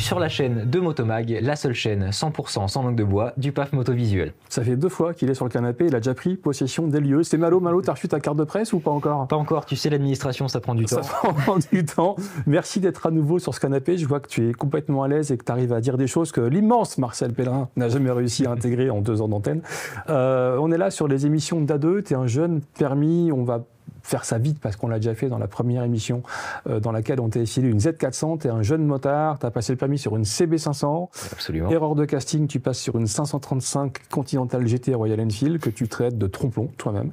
sur la chaîne de Motomag, la seule chaîne 100% sans langue de bois du PAF Motovisuel. Ça fait 2 fois qu'il est sur le canapé, il a déjà pris possession des lieux. C'est Malo, t'as reçu ta carte de presse ou pas encore? Pas encore, tu sais l'administration ça prend du temps. Ça prend du temps. Merci d'être à nouveau sur ce canapé, je vois que tu es complètement à l'aise et que tu arrives à dire des choses que l'immense Marcel Pellerin n'a jamais réussi à intégrer en 2 ans d'antenne. On est là sur les émissions d'A2, tu es un jeune permis, on va faire ça vite parce qu'on l'a déjà fait dans la première émission dans laquelle on t'a essayé une Z400, tu es un jeune motard, tu as passé le permis sur une CB500. Absolument. Erreur de casting, tu passes sur une 535 Continental GT Royal Enfield que tu traites de tromplon toi-même,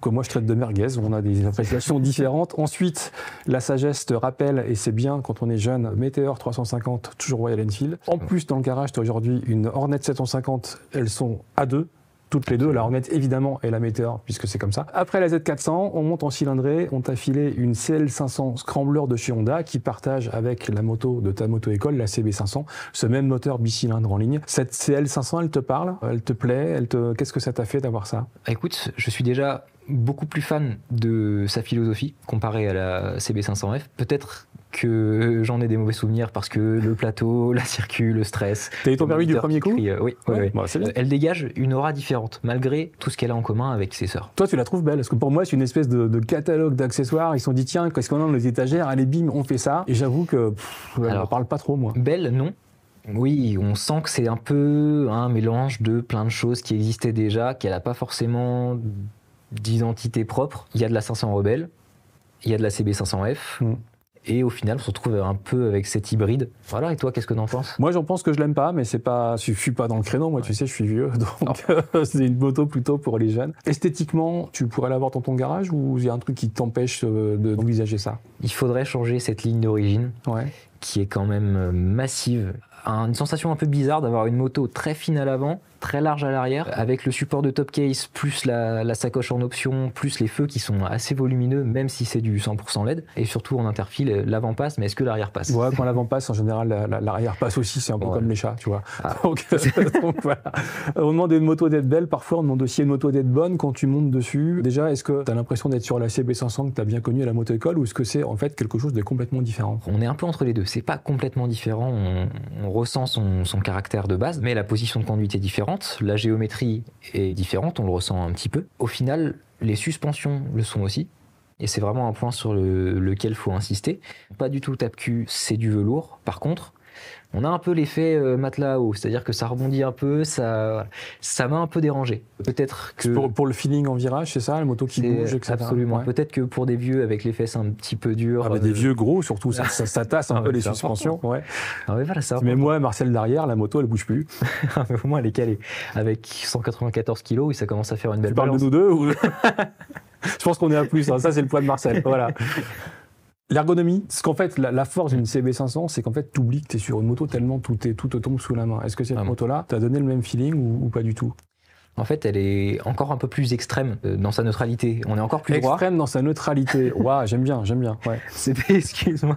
que moi je traite de merguez, on a des appréciations différentes. Ensuite, la sagesse te rappelle, et c'est bien quand on est jeune, Meteor 350, toujours Royal Enfield. En plus, dans le garage, tu as aujourd'hui une Hornet 750, elles sont A2. Toutes les deux, la Hornet évidemment et la Meteor, puisque c'est comme ça. Après la Z400, on monte en cylindrée, on t'a filé une CL500 Scrambler de chez Honda qui partage avec la moto de ta moto-école, la CB500, ce même moteur bicylindre en ligne. Cette CL500, elle te parle, elle te plaît, qu'est-ce que ça t'a fait d'avoir ça? Écoute, je suis déjà beaucoup plus fan de sa philosophie comparée à la CB500F. Peut-être que j'en ai des mauvais souvenirs parce que le plateau, la circuit, le stress. T'as eu ton permis du premier coup? Oui. Bah, c'est bien. Elle dégage une aura différente, malgré tout ce qu'elle a en commun avec ses sœurs. Toi, tu la trouves belle? Parce que pour moi, c'est une espèce de catalogue d'accessoires. Ils se sont dit, tiens, qu'est-ce qu'on a dans les étagères? Allez, bim, on fait ça. Et j'avoue que elle ne parle pas trop, moi. Belle, non. Oui, on sent que c'est un peu un mélange de plein de choses qui existaient déjà, qu'elle n'a pas forcément d'identité propre. Il y a de la 500 Rebelle, il y a de la CB500F. Et au final, on se retrouve un peu avec cet hybride. Voilà, et toi, qu'est-ce que t'en penses? Moi, j'en pense que je l'aime pas, mais c'est pas, je suis pas dans le créneau. Moi, tu sais, je suis vieux, donc c'est une moto plutôt pour les jeunes. Esthétiquement, tu pourrais l'avoir dans ton garage ou il y a un truc qui t'empêche d'envisager ça? Il faudrait changer cette ligne d'origine, qui est quand même massive. Une sensation un peu bizarre d'avoir une moto très fine à l'avant, très large à l'arrière, avec le support de top case, plus la sacoche en option, plus les feux qui sont assez volumineux, même si c'est du 100% LED. Et surtout en interfile, l'avant passe, mais est-ce que l'arrière passe? Ouais, quand l'avant passe, en général, l'arrière passe aussi, c'est un peu comme les chats, tu vois. Donc voilà. On demande à une moto d'être belle, parfois on demande aussi à une moto d'être bonne quand tu montes dessus. Déjà, est-ce que tu as l'impression d'être sur la CB500 que tu as bien connue à la moto-école, ou est-ce que c'est en fait quelque chose de complètement différent? On est un peu entre les deux, c'est pas complètement différent, on ressent son caractère de base, mais la position de conduite est différente, la géométrie est différente, on le ressent un petit peu. Au final, les suspensions le sont aussi, et c'est vraiment un point sur lequel il faut insister. Pas du tout tape-cul, c'est du velours. Par contre, on a un peu l'effet matelas à eau, c'est-à-dire que ça rebondit un peu, ça m'a un peu dérangé. Peut-être que pour le feeling en virage, c'est ça, la moto qui bouge, etc. Absolument. Ouais. Peut-être que pour des vieux avec les fesses un petit peu dures. Des vieux gros, surtout, ça tasse un peu les suspensions. Ouais. Voilà, ça. Mais moi, Marcel derrière, la moto, elle bouge plus. Au moins, elle est calée. Avec 194 kilos, ça commence à faire une belle balance. Tu parles de nous deux ou... Je pense qu'on est à plus. Hein. Ça, c'est le poids de Marcel. Voilà. L'ergonomie, parce qu'en fait, la force d'une CB500, c'est qu'en fait, tu oublies que tu es sur une moto tellement tout te tombe sous la main. Est-ce que cette moto-là t'a donné le même feeling ou pas du tout? En fait, elle est encore un peu plus extrême dans sa neutralité. On est encore plus droit. Extrême dans sa neutralité. Waouh, j'aime bien. Ouais. Excuse-moi.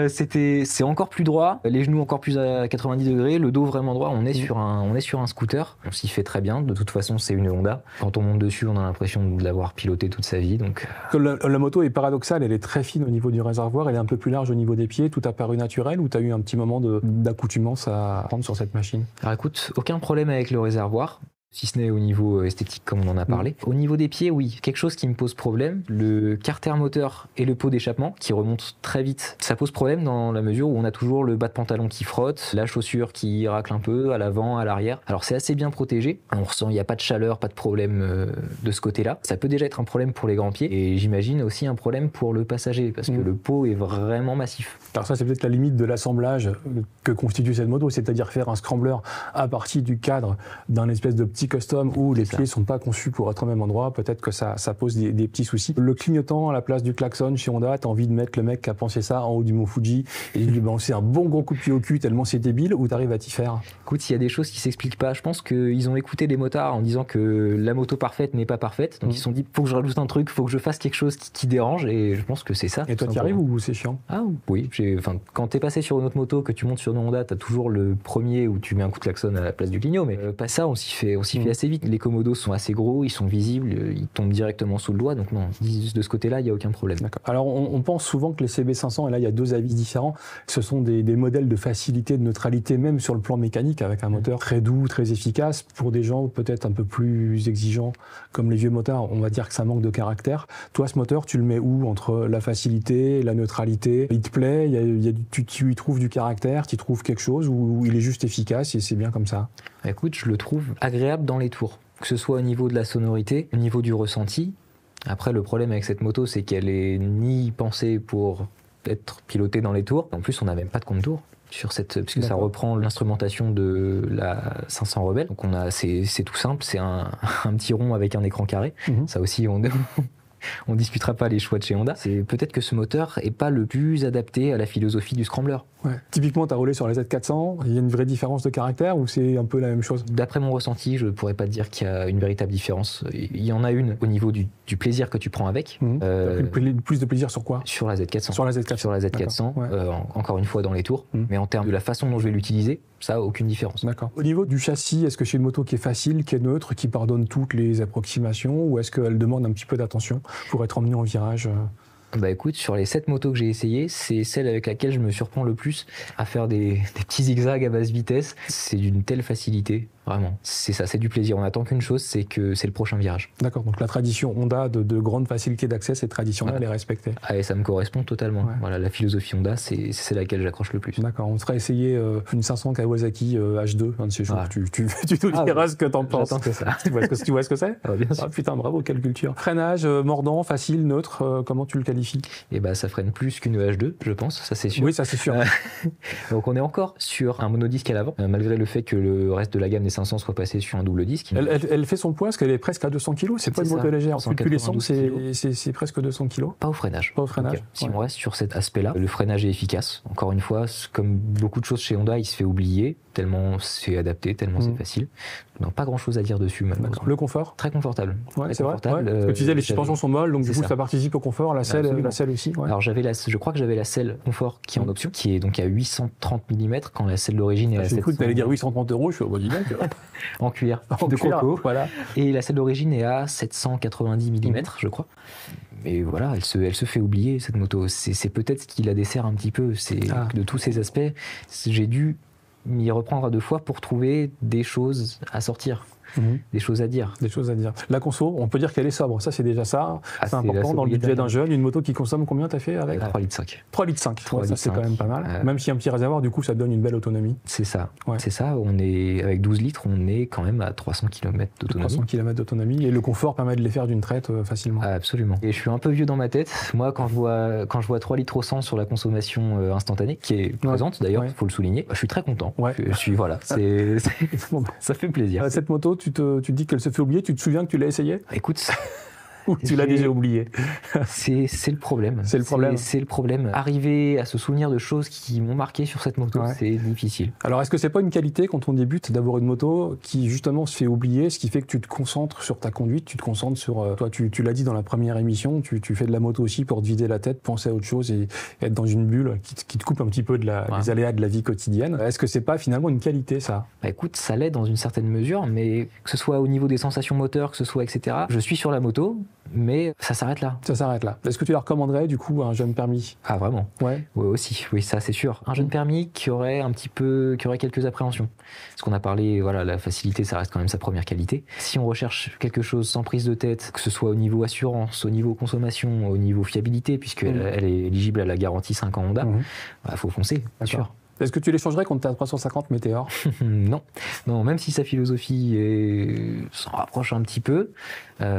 C'est encore plus droit. Les genoux encore plus à 90 degrés. Le dos vraiment droit. On est sur un scooter. On s'y fait très bien. De toute façon, c'est une Honda. Quand on monte dessus, on a l'impression de l'avoir piloté toute sa vie. Donc la moto est paradoxale. Elle est très fine au niveau du réservoir. Elle est un peu plus large au niveau des pieds. Tout a paru naturel ou tu as eu un petit moment d'accoutumance à prendre sur cette machine? Alors écoute, aucun problème avec le réservoir. Si ce n'est au niveau esthétique comme on en a parlé. Au niveau des pieds, oui, quelque chose qui me pose problème, le carter moteur et le pot d'échappement qui remontent très vite. Ça pose problème dans la mesure où on a toujours le bas de pantalon qui frotte, la chaussure qui racle un peu à l'avant, à l'arrière. Alors c'est assez bien protégé, on ressent, il n'y a pas de chaleur, pas de problème de ce côté-là. Ça peut déjà être un problème pour les grands pieds et j'imagine aussi un problème pour le passager parce que le pot est vraiment massif. Alors ça c'est peut-être la limite de l'assemblage que constitue cette moto, c'est-à-dire faire un scrambler à partir du cadre d'un espèce de petit custom où les pieds sont pas conçus pour être au même endroit, peut-être que ça pose des petits soucis. Le clignotant à la place du klaxon chez Honda, t'as envie de mettre le mec qui a pensé ça en haut du mont Fuji et de lui balancer un bon gros coup de pied au cul tellement c'est débile, ou t'arrives à t'y faire? Écoute, il y a des choses qui s'expliquent pas. Je pense qu'ils ont écouté des motards en disant que la moto parfaite n'est pas parfaite, donc ils se sont dit faut que je rajoute un truc, faut que je fasse quelque chose qui dérange, et je pense que c'est ça. Et toi t'y arrives ou c'est chiant? Ah oui, quand t'es passé sur une autre moto, que tu montes sur une Honda, t'as toujours le premier où tu mets un coup de klaxon à la place du clignot, mais pas ça, on s'y s'y fait assez vite. Les commodos sont assez gros, ils sont visibles, ils tombent directement sous le doigt, donc non, de ce côté-là, il n'y a aucun problème. D'accord. Alors on pense souvent que les CB500, et là il y a deux avis différents, ce sont des modèles de facilité, de neutralité, même sur le plan mécanique, avec un moteur très doux, très efficace. Pour des gens peut-être un peu plus exigeants, comme les vieux moteurs, on va dire que ça manque de caractère. Toi, ce moteur, tu le mets où entre la facilité, la neutralité? Il te plaît, tu y trouves du caractère, tu y trouves quelque chose, ou il est juste efficace et c'est bien comme ça? Écoute, je le trouve agréable dans les tours, que ce soit au niveau de la sonorité, au niveau du ressenti. Après, le problème avec cette moto, c'est qu'elle est ni pensée pour être pilotée dans les tours. En plus, on n'a même pas de compte-tour sur cette, puisque ça reprend l'instrumentation de la 500 Rebelle. Donc c'est tout simple, c'est un petit rond avec un écran carré. Ça aussi, on discutera pas les choix de chez Honda. C'est peut-être que ce moteur est pas le plus adapté à la philosophie du scrambler. Ouais. Typiquement, tu as roulé sur la Z400, il y a une vraie différence de caractère ou c'est un peu la même chose? D'après mon ressenti, je pourrais pas te dire qu'il y a une véritable différence. Il y en a une au niveau du plaisir que tu prends avec. Plus de plaisir sur quoi? Sur la Z400. Sur la Z400. Sur la Z400, encore une fois dans les tours. Mais en termes de la façon dont je vais l'utiliser, ça, aucune différence. D'accord. Au niveau du châssis, est-ce que c'est une moto qui est facile, qui est neutre, qui pardonne toutes les approximations, ou est-ce qu'elle demande un petit peu d'attention pour être emmenée en virage? Bah écoute, sur les 7 motos que j'ai essayées, c'est celle avec laquelle je me surprends le plus à faire des petits zigzags à basse vitesse. C'est d'une telle facilité, vraiment. C'est ça, c'est du plaisir. On attend qu'une chose, c'est que c'est le prochain virage. D'accord, donc la tradition Honda de grande facilité d'accès, cette tradition-là, elle est respectée. Ah, et ça me correspond totalement. Ouais. Voilà, la philosophie Honda, c'est celle à laquelle j'accroche le plus. D'accord, on serait essayé une 500 Kawasaki H2, un de ces jours. Tu nous diras ce que t'en penses. J'attends que ça. Tu vois ce que c'est? Bien sûr. Putain, bravo, quelle culture. Freinage, mordant, facile, neutre, comment tu le qualifies? Et bah ça freine plus qu'une H2, je pense, ça c'est sûr. Oui, ça c'est sûr. Donc on est encore sur un monodisque à l'avant, malgré le fait que le reste de la gamme des 500 soit passé sur un double disque. Elle fait son poids parce qu'elle est presque à 200 kg, c'est pas une moto légère. Plus les sons, c'est presque 200 kg. Pas au freinage. Pas au freinage. Okay. Si on reste sur cet aspect-là, le freinage est efficace. Encore une fois, comme beaucoup de choses chez Honda, il se fait oublier, tellement c'est adapté, tellement c'est facile. Non, pas grand-chose à dire dessus, malheureusement. Le confort? Très confortable. Ouais, c'est vrai. Parce que tu disais, les suspensions sont molles, donc du coup ça participe au confort, la selle aussi. Ouais. Alors je crois que j'avais la selle confort qui est en option, qui est donc à 830 mm quand la selle d'origine est à 700. Tu allais dire 830 €, je suis au dis donc. En cuir, de coco. Voilà. Et la selle d'origine est à 790 mm, je crois. Mais voilà, elle se fait oublier, cette moto. C'est peut-être ce qui la dessert un petit peu. De tous ces aspects, j'ai dû m'y reprendre à 2 fois pour trouver des choses à sortir. Des choses à dire. Des choses à dire. La conso, on peut dire qu'elle est sobre. Ça, c'est déjà ça. C'est important dans le budget d'un jeune. Une moto qui consomme combien t'as fait avec? 3,5 litres. 3,5 litres. Ça, c'est quand même pas mal. Même s'il y a un petit réservoir, du coup, ça donne une belle autonomie. C'est ça. Ouais. C'est ça. Avec 12 litres, on est quand même à 300 km d'autonomie. 300 km d'autonomie. Et le confort permet de les faire d'une traite facilement. Absolument. Et je suis un peu vieux dans ma tête. Moi, quand je vois 3 litres au 100 sur la consommation instantanée, qui est présente d'ailleurs, il faut le souligner, je suis très content. Voilà. Ça fait plaisir. Cette moto, tu te dis qu'elle se fait oublier, tu te souviens que tu l'as essayée? Écoute, ou tu l'as déjà oublié? C'est le problème. C'est le problème. Arriver à se souvenir de choses qui m'ont marqué sur cette moto, c'est difficile. Alors, est-ce que c'est pas une qualité quand on débute d'avoir une moto qui justement se fait oublier, ce qui fait que tu te concentres sur ta conduite, tu te concentres sur toi, tu l'as dit dans la première émission, tu fais de la moto aussi pour te vider la tête, penser à autre chose et être dans une bulle qui te coupe un petit peu des aléas de la vie quotidienne. Est-ce que c'est pas finalement une qualité, ça? Écoute, ça l'est dans une certaine mesure, mais que ce soit au niveau des sensations moteurs, que ce soit etc. Je suis sur la moto, mais ça s'arrête là. Ça s'arrête là. Est-ce que tu la recommanderais du coup à un jeune permis? Ah vraiment? Ouais. Oui aussi, oui ça c'est sûr. Un jeune permis qui aurait quelques appréhensions. Parce qu'on a parlé, voilà, la facilité ça reste quand même sa première qualité. Si on recherche quelque chose sans prise de tête, que ce soit au niveau assurance, au niveau consommation, au niveau fiabilité, puisqu'elle elle est éligible à la garantie 5 ans Honda, faut foncer, bien sûr. Est-ce que tu l'échangerais contre ta 350 Météor? Non, même si sa philosophie s'en rapproche un petit peu,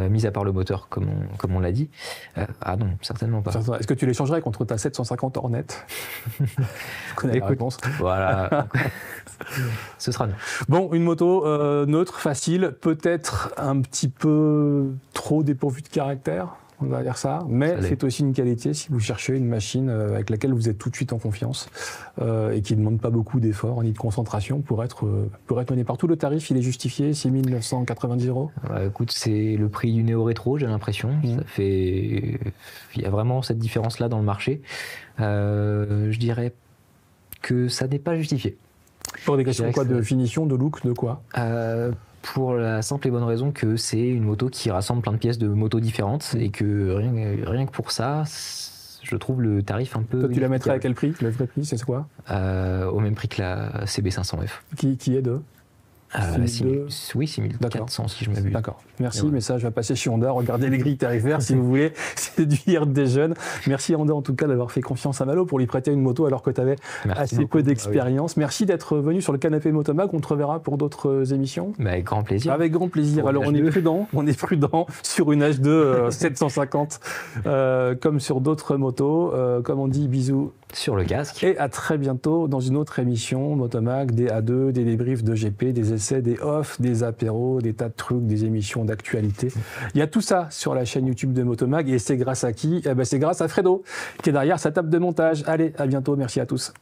mis à part le moteur, comme on l'a dit. Non, certainement pas. Est-ce que tu l'échangerais contre ta 750 Hornet? Je connais la réponse. Voilà. Ce sera non. Bon, une moto neutre, facile, peut-être un petit peu trop dépourvue de caractère, on va dire ça, mais c'est aussi une qualité si vous cherchez une machine avec laquelle vous êtes tout de suite en confiance et qui ne demande pas beaucoup d'efforts ni de concentration pour être mené partout. Le tarif, il est justifié, 6 990 €. Écoute, c'est le prix du Néo Rétro, j'ai l'impression. Il y a vraiment cette différence-là dans le marché. Je dirais que ça n'est pas justifié. Pour des questions de finition, de look, de quoi? pour la simple et bonne raison que c'est une moto qui rassemble plein de pièces de motos différentes et que rien que pour ça, je trouve le tarif un peu... Toi, tu la mettrais à quel prix? Le vrai prix, c'est quoi? Au même prix que la CB500F. Qui est de? Oui, 6400 si je m'abuse. D'accord. Merci, Ouais. message va passer chez Honda. Regardez les grilles tarifaires si vous voulez séduire des jeunes. Merci Honda en tout cas d'avoir fait confiance à Malo pour lui prêter une moto alors que tu avais assez peu d'expérience. Merci d'être venu sur le canapé Motomag. On te reverra pour d'autres émissions. Avec grand plaisir. Avec grand plaisir. Pour Alors on est prudent sur une H2 750 comme sur d'autres motos. Comme on dit, bisous sur le casque. Et à très bientôt dans une autre émission Motomag, des A2, des débriefs de GP, des essais, des off, des apéros, des tas de trucs, des émissions d'actualité. Il y a tout ça sur la chaîne YouTube de Motomag et c'est grâce à qui? C'est grâce à Fredo qui est derrière sa table de montage. Allez, à bientôt, merci à tous.